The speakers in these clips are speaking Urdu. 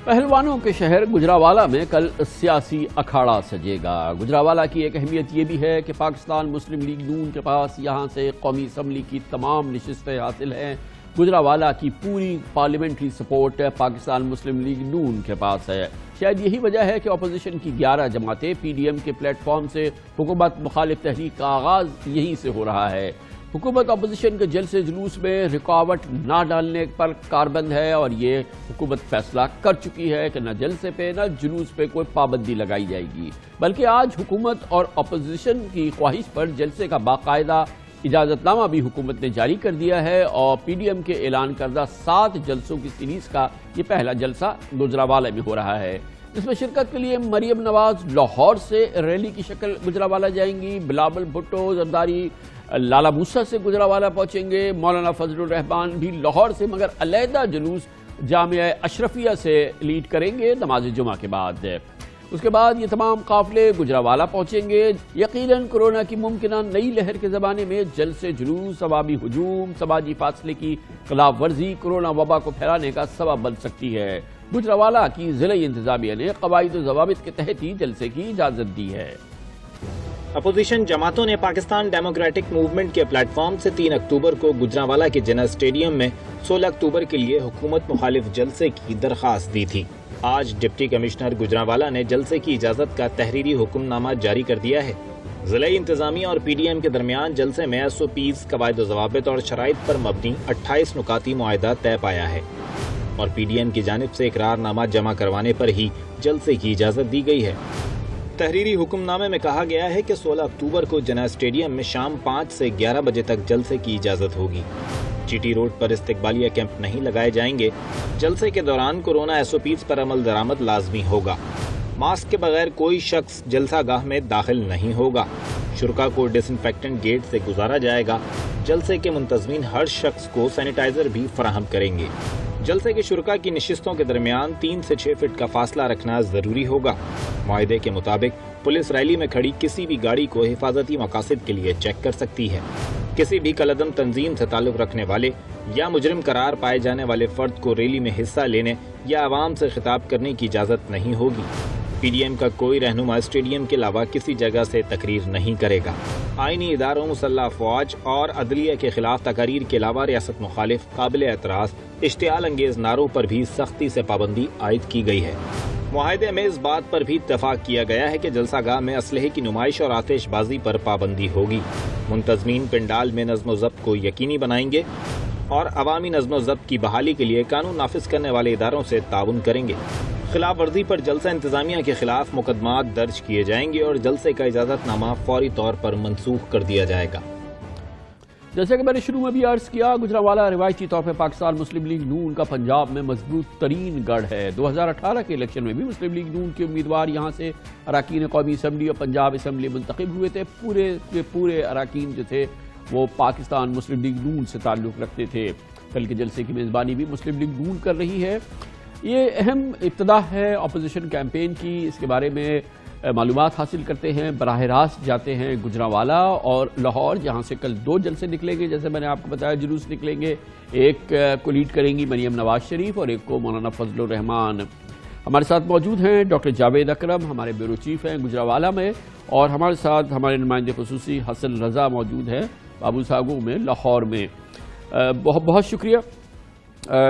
پہلوانوں کے شہر گجرانوالہ میں کل سیاسی اکھاڑا سجے گا۔ گجرانوالہ کی ایک اہمیت یہ بھی ہے کہ پاکستان مسلم لیگ نون کے پاس یہاں سے قومی اسمبلی کی تمام نشستیں حاصل ہیں۔ گجرانوالہ کی پوری پارلیمنٹری سپورٹ پاکستان مسلم لیگ نون کے پاس ہے۔ شاید یہی وجہ ہے کہ اپوزیشن کی 11 جماعتیں پی ڈی ایم کے پلیٹ فارم سے حکومت مخالف تحریک کا آغاز یہیں سے ہو رہا ہے۔ حکومت اپوزیشن کے جلسے جلوس میں رکاوٹ نہ ڈالنے پر کاربند ہے اور یہ حکومت فیصلہ کر چکی ہے کہ نہ جلسے پہ نہ جلوس پہ کوئی پابندی لگائی جائے گی، بلکہ آج حکومت اور اپوزیشن کی خواہش پر جلسے کا باقاعدہ اجازت نامہ بھی حکومت نے جاری کر دیا ہے اور پی ڈی ایم کے اعلان کردہ 7 جلسوں کی سیریز کا یہ پہلا جلسہ گجرانوالہ میں ہو رہا ہے۔ اس میں شرکت کے لیے مریم نواز لاہور سے ریلی کی شکل گجرانوالہ جائیں گی، بلاول بھٹو زرداری لالا موسیٰ سے گجرانوالہ پہنچیں گے، مولانا فضل الرحمان بھی لاہور سے مگر علیحدہ جلوس جامعہ اشرفیہ سے لیڈ کریں گے نماز جمعہ کے بعد۔ اس کے بعد یہ تمام قافلے گجرانوالہ پہنچیں گے۔ یقیناً کورونا کی ممکنہ نئی لہر کے زمانے میں جلسے جلوس، عوامی ہجوم، سماجی فاصلے کی خلاف ورزی کورونا وبا کو پھیلانے کا سبب بن سکتی ہے۔ گجرانوالہ کی ضلعی انتظامیہ نے قواعد و ضوابط کے تحت ہی جلسے کی اجازت دی ہے۔ اپوزیشن جماعتوں نے پاکستان ڈیموکریٹک موومنٹ کے پلیٹ فارم سے 3 اکتوبر کو گجرانوالہ کے جنرل اسٹیڈیم میں 16 اکتوبر کے لیے حکومت مخالف جلسے کی درخواست دی تھی۔ آج ڈپٹی کمشنر گجرانوالہ نے جلسے کی اجازت کا تحریری حکم نامہ جاری کر دیا ہے۔ ضلعی انتظامیہ اور پی ڈی ایم کے درمیان جلسے میں SOPs، قواعد و ضوابط اور شرائط پر مبنی 28 نکاتی معاہدہ طے پایا ہے اور پی ڈی ایم کی جانب سے اقرار نامہ جمع کروانے پر ہی جلسے کی اجازت دی گئی ہے۔ تحریری حکم نامے میں کہا گیا ہے کہ 16 اکتوبر کو جناح اسٹیڈیم میں شام 5 سے 11 بجے تک جلسے کی اجازت ہوگی۔ جی ٹی روڈ پر استقبالیہ کیمپ نہیں لگائے جائیں گے۔ جلسے کے دوران کورونا SOPs پر عمل درآمد لازمی ہوگا۔ ماسک کے بغیر کوئی شخص جلسہ گاہ میں داخل نہیں ہوگا۔ شرکاء کو ڈس انفیکٹنٹ گیٹ سے گزارا جائے گا۔ جلسے کے منتظمین ہر شخص کو سینیٹائزر بھی فراہم کریں گے۔ جلسے کے شرکاء کی نشستوں کے درمیان 3 سے 6 فٹ کا فاصلہ رکھنا ضروری ہوگا۔ معاہدے کے مطابق پولیس ریلی میں کھڑی کسی بھی گاڑی کو حفاظتی مقاصد کے لیے چیک کر سکتی ہے۔ کسی بھی کالعدم تنظیم سے تعلق رکھنے والے یا مجرم قرار پائے جانے والے فرد کو ریلی میں حصہ لینے یا عوام سے خطاب کرنے کی اجازت نہیں ہوگی۔ پی ڈی ایم کا کوئی رہنما اسٹیڈیم کے علاوہ کسی جگہ سے تقریر نہیں کرے گا۔ آئینی اداروں، مسلح افواج اور عدلیہ کے خلاف تقاریر کے علاوہ ریاست مخالف قابل اعتراض اشتعال انگیز نعروں پر بھی سختی سے پابندی عائد کی گئی ہے۔ معاہدے میں اس بات پر بھی اتفاق کیا گیا ہے کہ جلسہ گاہ میں اسلحے کی نمائش اور آتش بازی پر پابندی ہوگی۔ منتظمین پنڈال میں نظم و ضبط کو یقینی بنائیں گے اور عوامی نظم و ضبط کی بحالی کے لیے قانون نافذ کرنے والے اداروں سے تعاون کریں گے۔ خلاف ورزی پر جلسہ انتظامیہ کے خلاف مقدمات درج کیے جائیں گے اور جلسے کا اجازت نامہ فوری طور پر منسوخ کر دیا جائے گا۔ جیسا کہ میں نے شروع میں بھی عرض کیا، گجرانوالہ روایتی طور پہ پاکستان مسلم لیگ نون کا پنجاب میں مضبوط ترین گڑھ ہے۔ 2018 کے الیکشن میں بھی مسلم لیگ نون کے امیدوار یہاں سے اراکین قومی اسمبلی اور پنجاب اسمبلی منتخب ہوئے تھے۔ پورے اراکین جو تھے وہ پاکستان مسلم لیگ نون سے تعلق رکھتے تھے۔ کل کے جلسے کی میزبانی بھی مسلم لیگ نون کر رہی ہے۔ یہ اہم ابتدا ہے اپوزیشن کیمپین کی۔ اس کے بارے میں معلومات حاصل کرتے ہیں، براہ راست جاتے ہیں گجرانوالہ اور لاہور، جہاں سے کل 2 جلسے نکلیں گے۔ جیسے میں نے آپ کو بتایا جلوس نکلیں گے، ایک کو لیڈ کریں گی مریم نواز شریف اور ایک کو مولانا فضل الرحمان۔ ہمارے ساتھ موجود ہیں ڈاکٹر جاوید اکرم، ہمارے بیورو چیف ہیں گجرانوالہ میں، اور ہمارے ساتھ ہمارے نمائندے خصوصی حسن رضا موجود ہیں بابو ساگو میں لاہور میں۔ بہت بہت شکریہ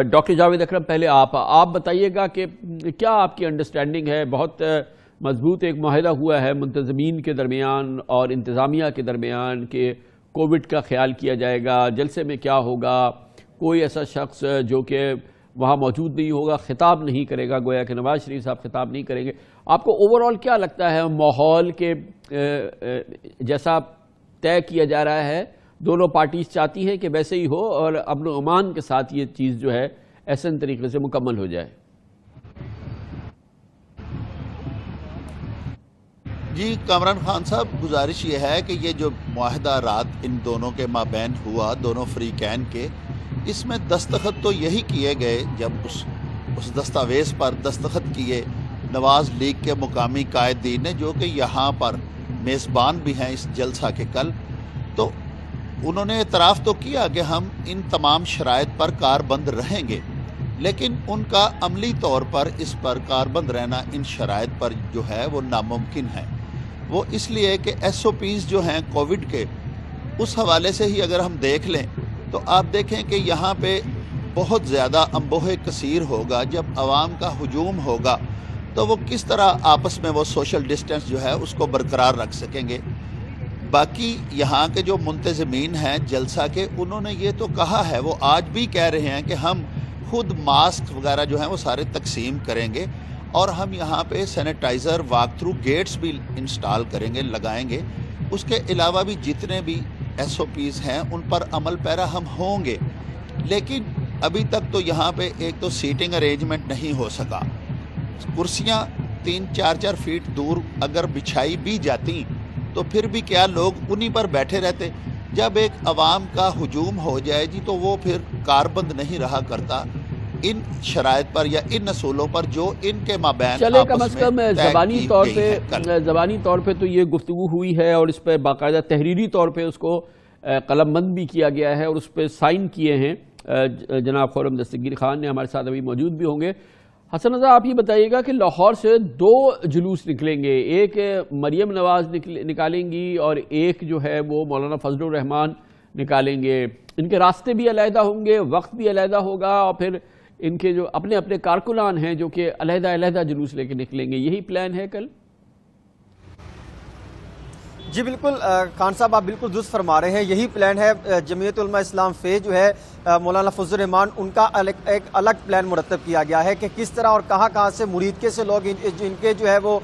ڈاکٹر جاوید اکرم۔ پہلے آپ بتائیے گا کہ کیا آپ کی انڈرسٹینڈنگ ہے؟ بہت مضبوط ایک معاہدہ ہوا ہے منتظمین کے درمیان اور انتظامیہ کے درمیان کہ کووڈ کا خیال کیا جائے گا، جلسے میں کیا ہوگا، کوئی ایسا شخص جو کہ وہاں موجود نہیں ہوگا خطاب نہیں کرے گا، گویا کہ نواز شریف صاحب خطاب نہیں کریں گے۔ آپ کو اوورآل کیا لگتا ہے ماحول کے جیسا طے کیا جا رہا ہے، دونوں پارٹیز چاہتی ہیں کہ ویسے ہی ہو اور امن و امان کے ساتھ یہ چیز جو ہے احسن طریقے سے مکمل ہو جائے؟ جی کامران خان صاحب، گزارش یہ ہے کہ یہ جو معاہدہ رات ان دونوں کے مابین ہوا، دونوں فریقین کے، اس میں دستخط تو یہی کیے گئے جب اس دستاویز پر دستخط کیے نواز لیگ کے مقامی قائدین نے، جو کہ یہاں پر میزبان بھی ہیں اس جلسہ کے کل، تو انہوں نے اعتراف تو کیا کہ ہم ان تمام شرائط پر کاربند رہیں گے، لیکن ان کا عملی طور پر اس پر کاربند رہنا ان شرائط پر جو ہے وہ ناممکن ہے۔ وہ اس لیے کہ ایس او پیز جو ہیں کووڈ کے، اس حوالے سے ہی اگر ہم دیکھ لیں تو آپ دیکھیں کہ یہاں پہ بہت زیادہ انبوہ کثیر ہوگا۔ جب عوام کا ہجوم ہوگا تو وہ کس طرح آپس میں وہ سوشل ڈسٹنس جو ہے اس کو برقرار رکھ سکیں گے۔ باقی یہاں کے جو منتظمین ہیں جلسہ کے، انہوں نے یہ تو کہا ہے، وہ آج بھی کہہ رہے ہیں کہ ہم خود ماسک وغیرہ جو ہیں وہ سارے تقسیم کریں گے، اور ہم یہاں پہ سینیٹائزر واک تھرو گیٹس بھی انسٹال کریں گے، لگائیں گے۔ اس کے علاوہ بھی جتنے بھی ایس او پیز ہیں ان پر عمل پیرا ہم ہوں گے۔ لیکن ابھی تک تو یہاں پہ ایک تو سیٹنگ ارینجمنٹ نہیں ہو سکا، کرسیاں 3-4 فیٹ دور اگر بچھائی بھی جاتی تو پھر بھی کیا لوگ انہی پر بیٹھے رہتے۔ جب ایک عوام کا ہجوم ہو جائے جی تو وہ پھر کاربند نہیں رہا کرتا ان شرائط پر یا ان اصولوں پر جو ان کے مابین چلے کم آپس از کم میں طے زبانی کی طور گئی پہ ہے کل۔ زبانی طور پہ تو یہ گفتگو ہوئی ہے، اور اس پہ باقاعدہ تحریری طور پہ اس کو قلم بند بھی کیا گیا ہے، اور اس پہ سائن کیے ہیں جناب خرم دستگیر خان نے، ہمارے ساتھ ابھی موجود بھی ہوں گے۔ حسن رضا، آپ یہ بتائیے گا کہ لاہور سے 2 جلوس نکلیں گے، ایک مریم نواز نکالیں گی اور ایک جو ہے وہ مولانا فضل الرحمان نکالیں گے۔ ان کے راستے بھی علیحدہ ہوں گے، وقت بھی علیحدہ ہوگا، اور پھر ان کے جو اپنے اپنے کارکنان ہیں جو کہ علیحدہ علیحدہ جلوس لے کے نکلیں گے۔ یہی پلان ہے کل؟ جی بالکل خان صاحب، آپ بالکل درست فرما رہے ہیں، یہی پلان ہے۔ جمعیت علماء اسلام فیض جو ہے مولانا فضل الرحمان، ان کا ایک الگ پلان مرتب کیا گیا ہے کہ کس طرح اور کہاں کہاں سے مریدکے سے لوگ ان کے جو ہے وہ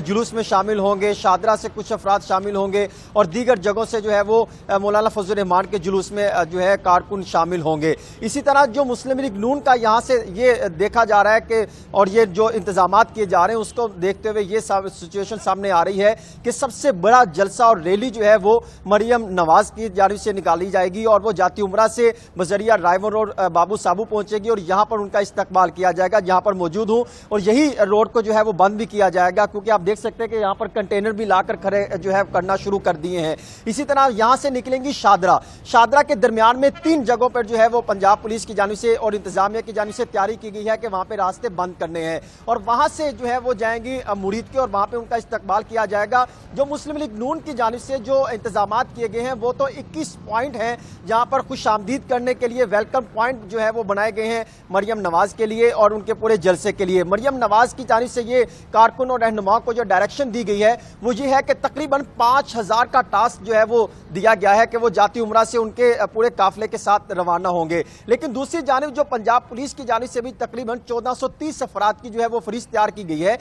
جلوس میں شامل ہوں گے، شادرہ سے کچھ افراد شامل ہوں گے، اور دیگر جگہوں سے جو ہے وہ مولانا فضل الرحمان کے جلوس میں جو ہے کارکن شامل ہوں گے۔ اسی طرح جو مسلم لیگ نون کا یہاں سے یہ دیکھا جا رہا ہے کہ، اور یہ جو انتظامات کیے جا رہے ہیں اس کو دیکھتے ہوئے یہ سچویشن سامنے آ رہی ہے کہ سب سے بڑا جلسہ اور ریلی جو ہے وہ مریم نواز کی جانب سے نکالی جائے گی، اور وہ جاتی عمرہ سے بذریعہ رائے روڈ بابو صابو پہنچے گی، اور یہاں پر ان کا استقبال کیا جائے گا جہاں پر موجود ہوں، اور یہی روڈ کو جو ہے وہ بند بھی کیا جائے گا، کیونکہ آپ دیکھ سکتے ہیں کہ یہاں پر کنٹینر بھی لا کر کھڑے جو ہے کرنا شروع کر دیے ہیں۔ اسی طرح یہاں سے نکلیں گی شادرہ کے درمیان میں 3 جگہوں پر جو ہے وہ پنجاب پولیس کی جانب سے اور انتظامیہ کی جانب سے تیاری کی گئی ہے کہ وہاں پہ راستے بند کرنے ہیں، اور وہاں سے جو ہے وہ جائیں گی مرید کے، اور وہاں پہ ان کا استقبال کیا جائے گا۔ جو مسلم لیگ نون کی جانب سے جو انتظامات کیے گئے ہیں وہ تو 21 پوائنٹ ہیں جہاں پر خوش آمدید کرنے کے لیے ویلکم پوائنٹ جو ہے وہ بنائے گئے ہیں مریم نواز کے لیے اور ان کے پورے جلسے کے لیے۔ مریم نواز کی جانب سے یہ کارکن اور رہنماؤں کو جو ڈائریکشن دی گئی ہے وہ یہ ہے کہ تقریباً 5000 کا ٹاسک جو ہے وہ دیا گیا ہے کہ وہ جاتی عمرہ سے ان کے پورے قافلے کے ساتھ روانہ ہوں گے۔ لیکن دوسری جانب جو پنجاب پولیس کی جانب سے بھی تقریباً 1430 افراد کی جو ہے وہ فہرست تیار کی گئی ہے،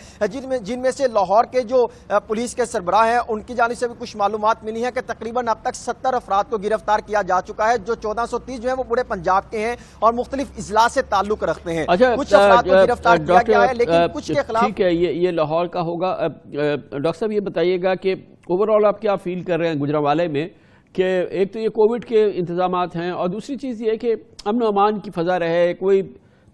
جن میں سے لاہور کے جو پولیس کے سربراہ ہیں ان کی جانب سے بھی کچھ معلومات ملی ہے کہ تقریباً اب تک 70 افراد کو گرفتار کیا جا چکا ہے، جو 1430 جو ہے وہ پورے پنجاب کے ہیں اور مختلف اضلاع سے تعلق رکھتے ہیں۔ کچھ افراد کو گرفتار کیا گیا ہے لیکن کچھ کے خلاف۔ ٹھیک ہے، یہ لاہور کا ہوگا۔ ڈاکٹر صاحب یہ بتائیے گا کہ اوورآل آپ کیا فیل کر رہے ہیں گجرانوالے میں، کہ ایک تو یہ کووڈ کے انتظامات ہیں، اور دوسری چیز یہ ہے کہ امن و امان کی فضا رہے، کوئی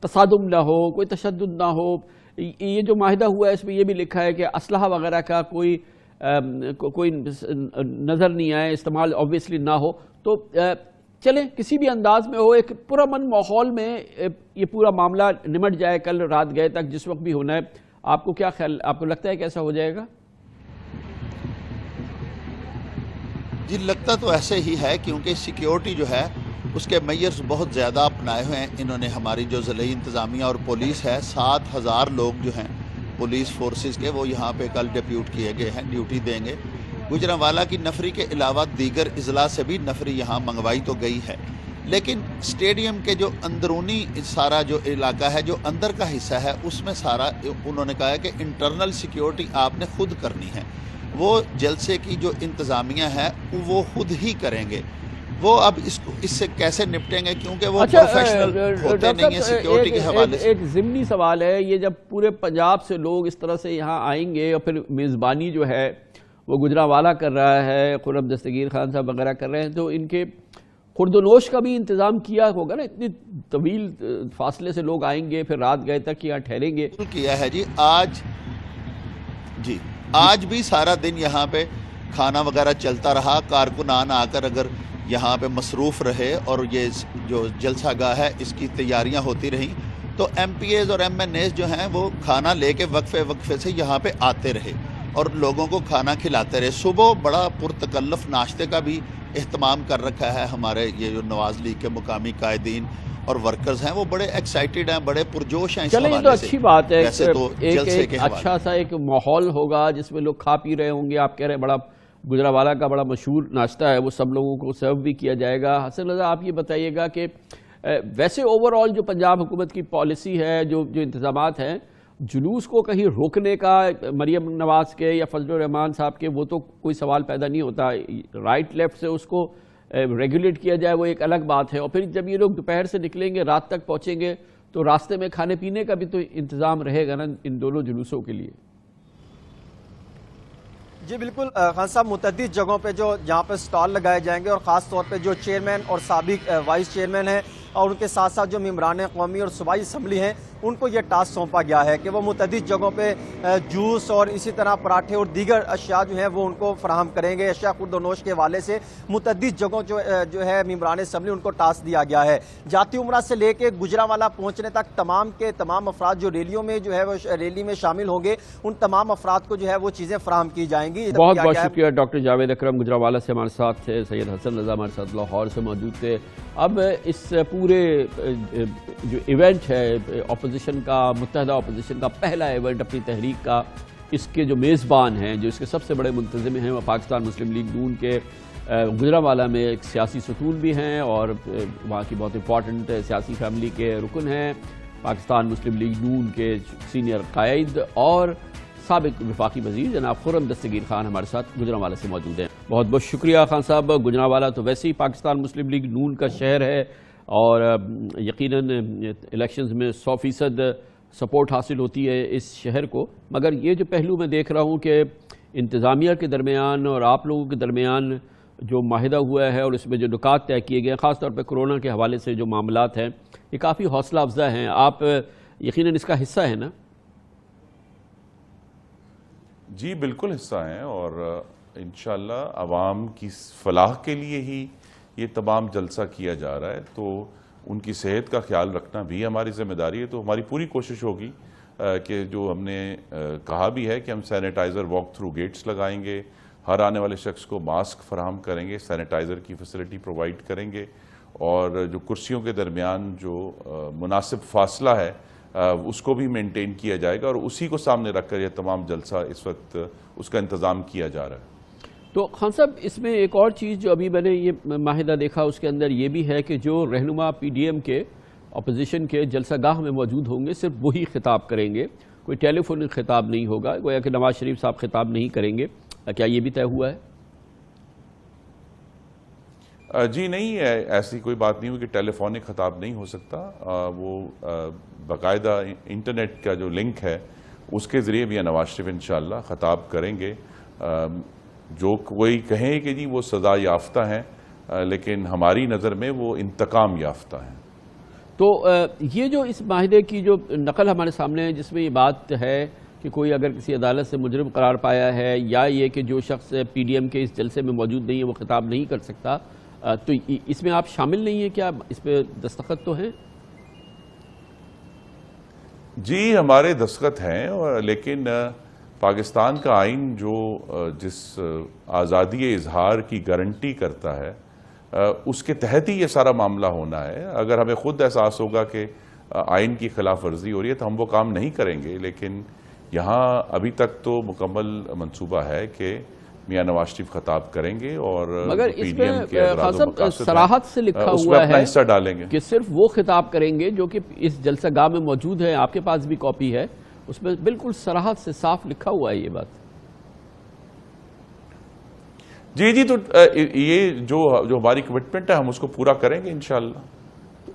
تصادم نہ ہو، کوئی تشدد نہ ہو۔ یہ جو معاہدہ ہوا ہے اس میں یہ بھی لکھا ہے کہ اسلحہ وغیرہ کا کوئی نظر نہیں آئے، استعمال آبویسلی نہ ہو، تو چلیں کسی بھی انداز میں ہو، ایک پرامن ماحول میں یہ پورا معاملہ نمٹ جائے کل رات گئے تک جس وقت بھی ہونا ہے۔ آپ کو کیا خیال، آپ کو لگتا ہے کہ ایسا ہو جائے گا؟ جی لگتا تو ایسے ہی ہے، کیونکہ سیکیورٹی جو ہے اس کے میئرز بہت زیادہ اپنائے ہوئے ہیں انہوں نے۔ ہماری جو ضلعی انتظامیہ اور پولیس ہے، 7000 لوگ جو ہیں پولیس فورسز کے، وہ یہاں پہ کل ڈیپیوٹ کیے گئے ہیں، ڈیوٹی دیں گے۔ گجرانوالہ کی نفری کے علاوہ دیگر اضلاع سے بھی نفری یہاں منگوائی تو گئی ہے، لیکن اسٹیڈیم کے جو اندرونی سارا جو علاقہ ہے، جو اندر کا حصہ ہے، اس میں سارا انہوں نے کہا ہے کہ انٹرنل سیکیورٹی آپ نے خود کرنی ہے۔ وہ جلسے کی جو انتظامیہ ہے وہ خود ہی کریں گے۔ وہ اب اس سے کیسے نپٹیں گے، کیونکہ وہ پروفیشنل ہوتے نہیں ہیں سیکیورٹی کے حوالے سے۔ ایک ضمنی سوال ہے، یہ جب پورے پنجاب سے لوگ اس طرح سے یہاں آئیں گے اور پھر میزبانی جو ہے وہ گجرانوالہ کر رہا ہے، خرم دستگیر خان صاحب وغیرہ کر رہے ہیں، تو ان کے خورد و نوش کا بھی انتظام کیا ہوگا نا؟ اتنی طویل فاصلے سے لوگ آئیں گے، پھر رات گئے تک یہاں ٹھہریں گے۔ کیا ہے آج بھی سارا دن یہاں پہ کھانا وغیرہ چلتا رہا، کارکنان آ کر اگر یہاں پہ مصروف رہے اور یہ جو جلسہ گاہ ہے اس کی تیاریاں ہوتی رہیں، تو ایم پی ایز اور ایم این ایز جو ہیں وہ کھانا لے کے وقفے سے یہاں پہ آتے رہے اور لوگوں کو کھانا کھلاتے رہے. صبح بڑا پرتکلف ناشتے کا بھی اہتمام کر رکھا ہے ہمارے یہ جو نواز لیگ کے مقامی قائدین اور ورکرز ہیں, وہ بڑے ایکسائٹیڈ ہیں, بڑے پرجوش ہیں اس چلیں, یہ تو حوالے سے. اچھی بات ہے. ویسے تو جلسے ایک کے حوالے اچھا سا ایک ماحول ہوگا جس میں لوگ کھا پی رہے ہوں گے. آپ کہہ رہے ہیں بڑا گجرانوالہ کا بڑا مشہور ناشتہ ہے, وہ سب لوگوں کو سرو بھی کیا جائے گا. حسن رضا, آپ یہ بتائیے گا کہ ویسے اوور آل جو پنجاب حکومت کی پالیسی ہے, جو انتظامات ہیں, جلوس کو کہیں روکنے کا مریم نواز کے یا فضل الرحمان صاحب کے, وہ تو کوئی سوال پیدا نہیں ہوتا. رائٹ لیفٹ سے اس کو ریگولیٹ کیا جائے وہ ایک الگ بات ہے. اور پھر جب یہ لوگ دوپہر سے نکلیں گے, رات تک پہنچیں گے, تو راستے میں کھانے پینے کا بھی تو انتظام رہے گا نا ان دونوں جلوسوں کے لیے. جی بالکل خان صاحب, متعدد جگہوں پہ جہاں پہ سٹال لگائے جائیں گے, اور خاص طور پہ جو چیئرمین اور سابق وائس چیئرمین ہیں اور ان کے ساتھ ساتھ جو ممبران قومی اور صوبائی اسمبلی ہیں, ان کو یہ ٹاسک سونپا گیا ہے کہ وہ متعدد جگہوں پہ جوس اور اسی طرح پراٹھے اور دیگر اشیاء جو ہیں وہ ان کو فراہم کریں گے. اشیاء خورد و نوش کے حوالے سے متعدد جگہوں جو ہے ممبران اسمبلی ان کو ٹاسک دیا گیا ہے. جاتی عمرہ سے لے کے گجرانوالہ پہنچنے تک تمام کے تمام افراد جو ریلیوں میں جو ہے وہ ریلی میں شامل ہوں گے, ان تمام افراد کو جو ہے وہ چیزیں فراہم کی جائیں گی. بہت بہت شکریہ ڈاکٹر جاوید اکرم, گجرانوالہ سے ہمارے ساتھ تھے. سید حسن رضا ہمارے ساتھ لاہور سے موجود تھے. اب اس پورے جو ایونٹ ہے اپوزیشن کا, متحدہ اپوزیشن کا پہلا ایونٹ اپنی تحریک کا, اس کے جو میزبان ہیں, جو اس کے سب سے بڑے منتظم ہیں, وہ پاکستان مسلم لیگ نون کے گجرانوالہ میں ایک سیاسی ستون بھی ہیں اور وہاں کی بہت امپورٹنٹ سیاسی فیملی کے رکن ہیں. پاکستان مسلم لیگ نون کے سینئر قائد اور سابق وفاقی وزیر جناب خرم دستگیر خان ہمارے ساتھ گجرانوالہ سے موجود ہیں. بہت بہت شکریہ خان صاحب. گجرانوالہ تو ویسے ہی پاکستان مسلم لیگ نون کا شہر ہے اور یقیناً الیکشنز میں 100% سپورٹ حاصل ہوتی ہے اس شہر کو. مگر یہ جو پہلو میں دیکھ رہا ہوں کہ انتظامیہ کے درمیان اور آپ لوگوں کے درمیان جو معاہدہ ہوا ہے اور اس میں جو نکات طے کیے گئے ہیں, خاص طور پہ کرونا کے حوالے سے جو معاملات ہیں, یہ کافی حوصلہ افزا ہیں. آپ یقیناً اس کا حصہ ہیں نا؟ جی بالکل حصہ ہیں, اور انشاءاللہ عوام کی فلاح کے لیے ہی یہ تمام جلسہ کیا جا رہا ہے. تو ان کی صحت کا خیال رکھنا بھی ہماری ذمہ داری ہے. تو ہماری پوری کوشش ہوگی کہ جو ہم نے کہا بھی ہے کہ ہم سینیٹائزر واک تھرو گیٹس لگائیں گے, ہر آنے والے شخص کو ماسک فراہم کریں گے, سینیٹائزر کی فیسلٹی پرووائڈ کریں گے, اور جو کرسیوں کے درمیان جو مناسب فاصلہ ہے اس کو بھی مینٹین کیا جائے گا, اور اسی کو سامنے رکھ کر یہ تمام جلسہ اس وقت اس کا انتظام کیا جا رہا ہے. تو خان صاحب, اس میں ایک اور چیز جو ابھی میں نے یہ معاہدہ دیکھا, اس کے اندر یہ بھی ہے کہ جو رہنما پی ڈی ایم کے اپوزیشن کے جلسہ گاہ میں موجود ہوں گے, صرف وہی خطاب کریں گے, کوئی ٹیلی فونک خطاب نہیں ہوگا, گویا کہ نواز شریف صاحب خطاب نہیں کریں گے. کیا یہ بھی طے ہوا ہے؟ جی نہیں, ایسی کوئی بات نہیں ہوئی کہ ٹیلی فونک خطاب نہیں ہو سکتا. وہ باقاعدہ انٹرنیٹ کا جو لنک ہے اس کے ذریعے بھی نواز شریف انشاءاللہ خطاب کریں گے. جو کوئی کہیں کہ جی وہ سزا یافتہ ہیں, لیکن ہماری نظر میں وہ انتقام یافتہ ہیں. تو یہ جو اس معاہدے کی جو نقل ہمارے سامنے ہے, جس میں یہ بات ہے کہ کوئی اگر کسی عدالت سے مجرم قرار پایا ہے, یا یہ کہ جو شخص پی ڈی ایم کے اس جلسے میں موجود نہیں ہے وہ خطاب نہیں کر سکتا, تو اس میں آپ شامل نہیں ہیں کیا؟ اس پہ دستخط تو ہیں؟ جی ہمارے دستخط ہیں, لیکن پاکستان کا آئین جو جس آزادی اظہار کی گارنٹی کرتا ہے اس کے تحت ہی یہ سارا معاملہ ہونا ہے. اگر ہمیں خود احساس ہوگا کہ آئین کی خلاف ورزی ہو رہی ہے تو ہم وہ کام نہیں کریں گے. لیکن یہاں ابھی تک تو مکمل منصوبہ ہے کہ میاں نواز شریف خطاب کریں گے, اور مگر اس میں صراحت سے لکھا ہوا ہے حصہ ڈالیں گے کہ صرف وہ خطاب کریں گے جو کہ اس جلسہ گاہ میں موجود ہے. آپ کے پاس بھی کاپی ہے, اس میں بالکل صراحت سے صاف لکھا ہوا ہے یہ بات. جی تو یہ جو ہماری کمٹمنٹ ہے ہم اس کو پورا کریں گے انشاءاللہ.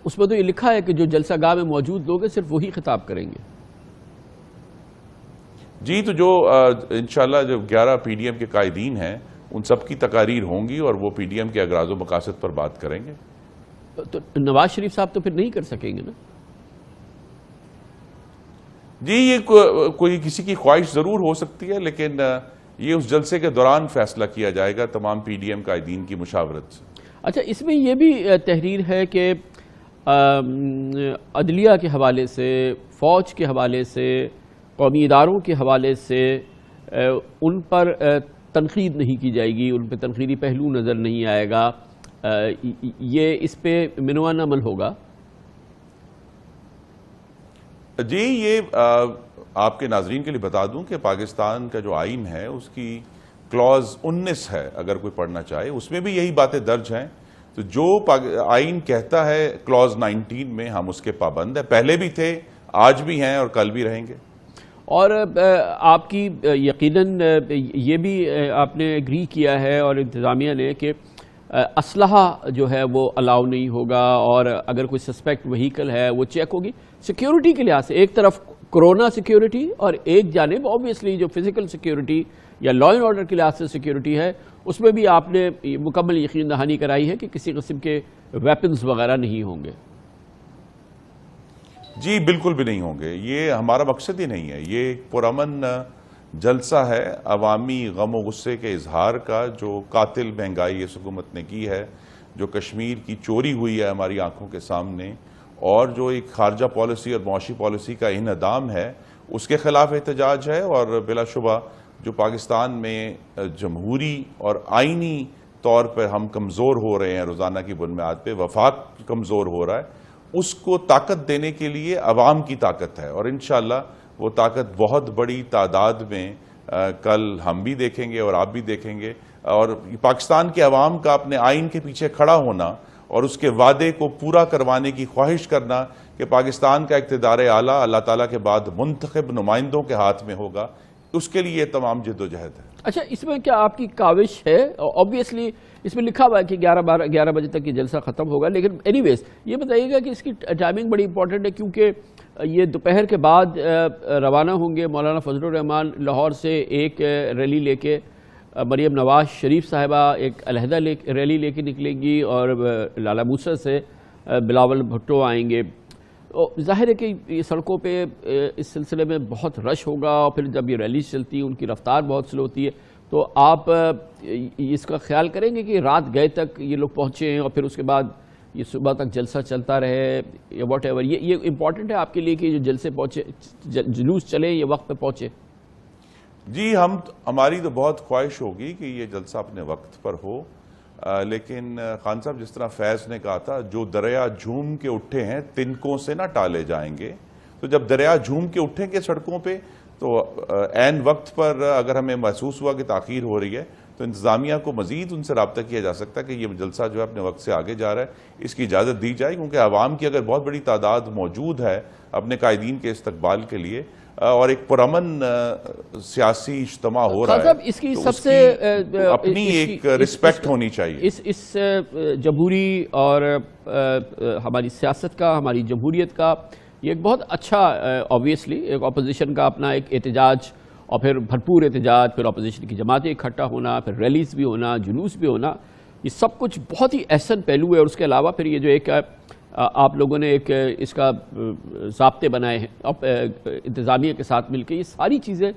اس میں تو یہ لکھا ہے کہ جو جلسہ گاہ میں موجود لوگ ہیں صرف وہی خطاب کریں گے. جی تو جو انشاءاللہ جو 11 پی ڈی ایم کے قائدین ہیں ان سب کی تقاریر ہوں گی, اور وہ پی ڈی ایم کے اغراض و مقاصد پر بات کریں گے. تو نواز شریف صاحب تو پھر نہیں کر سکیں گے نا؟ جی یہ کوئی کسی کی خواہش ضرور ہو سکتی ہے, لیکن یہ اس جلسے کے دوران فیصلہ کیا جائے گا تمام پی ڈی ایم قائدین کی مشاورت سے. اچھا, اس میں یہ بھی تحریر ہے کہ عدلیہ کے حوالے سے، فوج کے حوالے سے، قومی اداروں کے حوالے سے ان پر تنقید نہیں کی جائے گی، ان پہ تنقیدی پہلو نظر نہیں آئے گا، یہ اس پہ منوان عمل ہوگا؟ جی، یہ آپ کے ناظرین کے لیے بتا دوں کہ پاکستان کا جو آئین ہے اس کی کلوز 19 ہے، اگر کوئی پڑھنا چاہے اس میں بھی یہی باتیں درج ہیں. تو جو آئین کہتا ہے کلوز 19 میں، ہم اس کے پابند ہیں، پہلے بھی تھے، آج بھی ہیں اور کل بھی رہیں گے. اور آپ کی یقیناً یہ بھی آپ نے ایگری کیا ہے اور انتظامیہ نے کہ اسلحہ جو ہے وہ الاؤ نہیں ہوگا، اور اگر کوئی سسپیکٹ وہیکل ہے وہ چیک ہوگی. سیکیورٹی کے لحاظ سے ایک طرف کرونا سیکیورٹی اور ایک جانب آبویسلی جو فزیکل سیکیورٹی یا لا اینڈ آرڈر کے لحاظ سے سیکیورٹی ہے، اس میں بھی آپ نے مکمل یقین دہانی کرائی ہے کہ کسی قسم کے ویپنز وغیرہ نہیں ہوں گے. جی بالکل بھی نہیں ہوں گے، یہ ہمارا مقصد ہی نہیں ہے. یہ ایک پرامن جلسہ ہے عوامی غم و غصے کے اظہار کا، جو قاتل مہنگائی اس حکومت نے کی ہے، جو کشمیر کی چوری ہوئی ہے ہماری آنکھوں کے سامنے، اور جو ایک خارجہ پالیسی اور معاشی پالیسی کا انہدام ہے، اس کے خلاف احتجاج ہے. اور بلا شبہ جو پاکستان میں جمہوری اور آئینی طور پر ہم کمزور ہو رہے ہیں، روزانہ کی بنیاد پہ وفاق کمزور ہو رہا ہے، اس کو طاقت دینے کے لیے عوام کی طاقت ہے. اور انشاءاللہ وہ طاقت بہت بڑی تعداد میں کل ہم بھی دیکھیں گے اور آپ بھی دیکھیں گے. اور پاکستان کے عوام کا اپنے آئین کے پیچھے کھڑا ہونا اور اس کے وعدے کو پورا کروانے کی خواہش کرنا کہ پاکستان کا اقتدار اعلیٰ اللہ تعالیٰ کے بعد منتخب نمائندوں کے ہاتھ میں ہوگا، اس کے لیے یہ تمام جد و جہد ہے. اچھا، اس میں کیا آپ کی کاوش ہے؟ آبویسلی اس میں لکھا ہوا ہے کہ 11 بجے تک یہ جلسہ ختم ہوگا، لیکن اینی ویز یہ بتائیے گا کہ اس کی ٹائمنگ بڑی امپورٹنٹ ہے، کیونکہ یہ دوپہر کے بعد روانہ ہوں گے. مولانا فضل الرحمان لاہور سے ایک ریلی لے کے، مریم نواز شریف صاحبہ ایک علیحدہ ریلی لے کے نکلیں گی، اور لالا موسیٰ سے بلاول بھٹو آئیں گے. ظاہر ہے کہ یہ سڑکوں پہ اس سلسلے میں بہت رش ہوگا، اور پھر جب یہ ریلیز چلتی ہے ان کی رفتار بہت سلو ہوتی ہے. تو آپ اس کا خیال کریں گے کہ رات گئے تک یہ لوگ پہنچے ہیں اور پھر اس کے بعد یہ صبح تک جلسہ چلتا رہے یا واٹ ایور؟ یہ امپورٹنٹ ہے آپ کے لیے کہ جو جلسے پہنچے، جلوس چلے، یہ وقت پہ پہنچے؟ جی ہماری تو بہت خواہش ہوگی کہ یہ جلسہ اپنے وقت پر ہو، لیکن خان صاحب جس طرح فیض نے کہا تھا، جو دریا جھوم کے اٹھے ہیں تنکوں سے نہ ٹالے جائیں گے. تو جب دریا جھوم کے اٹھیں گے سڑکوں پہ، تو عین وقت پر اگر ہمیں محسوس ہوا کہ تاخیر ہو رہی ہے تو انتظامیہ کو مزید ان سے رابطہ کیا جا سکتا ہے کہ یہ جلسہ جو ہے اپنے وقت سے آگے جا رہا ہے، اس کی اجازت دی جائے. کیونکہ عوام کی اگر بہت بڑی تعداد موجود ہے اپنے قائدین کے استقبال کے لیے، اور ایک پرامن سیاسی اجتماع ہو رہا ہے، اس کی تو سب سے اپنی ایک رسپیکٹ ہونی چاہیے. اس جمہوری اور ہماری سیاست کا، ہماری جمہوریت کا یہ ایک بہت اچھا، آبویسلی ایک اپوزیشن کا اپنا ایک احتجاج، اور پھر بھرپور احتجاج، پھر اپوزیشن کی جماعتیں اکٹھا ہونا، پھر ریلیز بھی ہونا، جلوس بھی ہونا، یہ سب کچھ بہت ہی احسن پہلو ہے. اور اس کے علاوہ پھر یہ جو ایک آپ لوگوں نے ایک اس کا ضابطے بنائے ہیں انتظامیہ کے ساتھ مل کے، یہ ساری چیزیں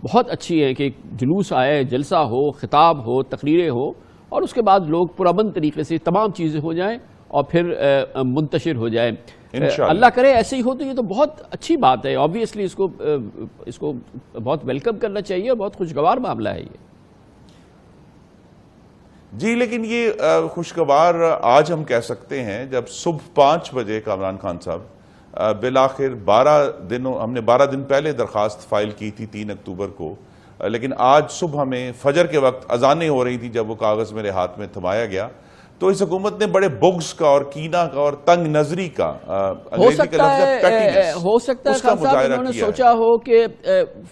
بہت اچھی ہیں کہ ایک جلوس آئے، جلسہ ہو، خطاب ہو، تقریریں ہو، اور اس کے بعد لوگ پرامن طریقے سے تمام چیزیں ہو جائیں اور پھر منتشر ہو جائیں. اللہ کرے ایسے ہی ہو. تو یہ تو بہت اچھی بات ہے. آبویسلی اس کو بہت ویلکم کرنا چاہیے، اور بہت خوشگوار معاملہ ہے یہ. جی لیکن یہ خوشگوار آج ہم کہہ سکتے ہیں جب صبح 5 بجے کامران خان صاحب بالآخر ہم نے 12 دن پہلے درخواست فائل کی تھی 3 اکتوبر کو، لیکن آج صبح ہمیں فجر کے وقت اذانیں ہو رہی تھی جب وہ کاغذ میرے ہاتھ میں تھمایا گیا. تو اس حکومت نے بڑے بغض کا اور کینہ کا اور تنگ نظری کا، ہو سکتا ہے خان صاحب انہوں نے سوچا ہو کہ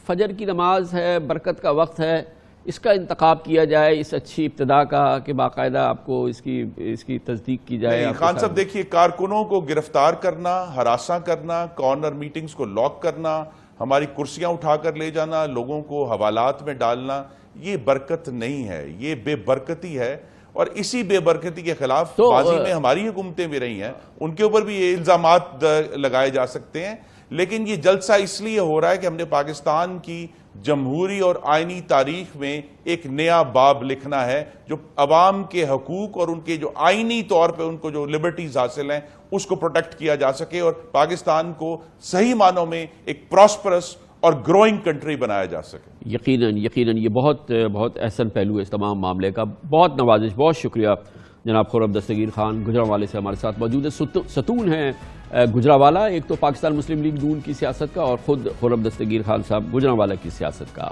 فجر کی نماز ہے، برکت کا وقت ہے، اس کا انتخاب کیا جائے، اس اچھی ابتدا کا، کہ باقاعدہ آپ کو اس کی تصدیق کی جائے. خان صاحب دیکھیے، کارکنوں کو گرفتار کرنا، ہراساں کرنا، کارنر میٹنگز کو لاک کرنا، ہماری کرسیاں اٹھا کر لے جانا، لوگوں کو حوالات میں ڈالنا، یہ برکت نہیں ہے، یہ بے برکتی ہے. اور اسی بے برکتی کے خلاف ماضی میں ہماری حکومتیں بھی رہی ہیں، ان کے اوپر بھی یہ الزامات لگائے جا سکتے ہیں. لیکن یہ جلسہ اس لیے ہو رہا ہے کہ ہم نے پاکستان کی جمہوری اور آئینی تاریخ میں ایک نیا باب لکھنا ہے جو عوام کے حقوق اور ان کے جو آئینی طور پہ ان کو جو لبرٹیز حاصل ہیں اس کو پروٹیکٹ کیا جا سکے اور پاکستان کو صحیح معنوں میں ایک پراسپرس اور گروئنگ کنٹری بنایا جا سکے۔ یقیناً یہ بہت احسن پہلو ہے اس تمام معاملے کا۔ بہت نوازش، بہت شکریہ جناب خرم دستگیر خان گجرانوالے سے ہمارے ساتھ موجود ہے۔ ستون ہیں گجرانوالہ، ایک تو پاکستان مسلم لیگ نون کی سیاست کا اور خود خرم دستگیر خان صاحب گجرانوالہ کی سیاست کا۔